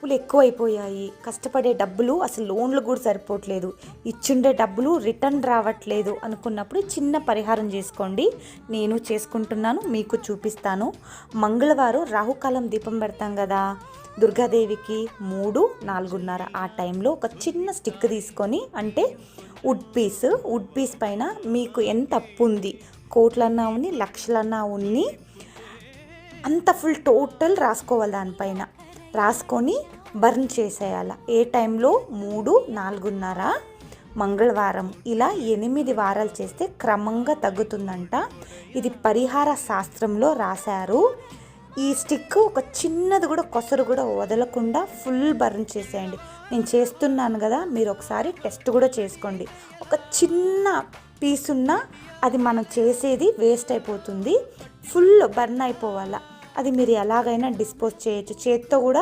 అప్పులు ఎక్కువైపోయాయి, కష్టపడే డబ్బులు అసలు లోన్లు కూడా సరిపోవట్లేదు, ఇచ్చిండే డబ్బులు రిటర్న్ రావట్లేదు అనుకున్నప్పుడు చిన్న పరిహారం చేసుకోండి. నేను చేసుకుంటున్నాను, మీకు చూపిస్తాను. మంగళవారం రాహుకాలం దీపం పెడతాం కదా దుర్గాదేవికి, 3, 4:30 ఆ టైంలో ఒక చిన్న స్టిక్ తీసుకొని, అంటే వుడ్ పీస్ పైన మీకు ఎంత అప్పు ఉంది, కోట్లన్నా ఉన్ని లక్షలన్నా ఉన్ని అంత ఫుల్ టోటల్ రాసుకోవాలి. దానిపైన రాసుకొని బర్న్ చేసేయాలి. ఏ టైంలో? 3, 4:30 మంగళవారం. ఇలా 8 వారాలు చేస్తే క్రమంగా తగ్గుతుందంట. ఇది పరిహార శాస్త్రంలో రాశారు. ఈ స్టిక్ ఒక చిన్నది కూడా కొసరు కూడా వదలకుండా ఫుల్ బర్న్ చేసేయండి. నేను చేస్తున్నాను కదా, మీరు ఒకసారి టెస్ట్ కూడా చేసుకోండి. ఒక చిన్న పీస్ ఉన్నా అది మనం చేసేది వేస్ట్ అయిపోతుంది. ఫుల్ బర్న్ అయిపోవాలా. అది మీరు ఎలాగైనా డిస్పోజ్ చేయొచ్చు, చేత్తో కూడా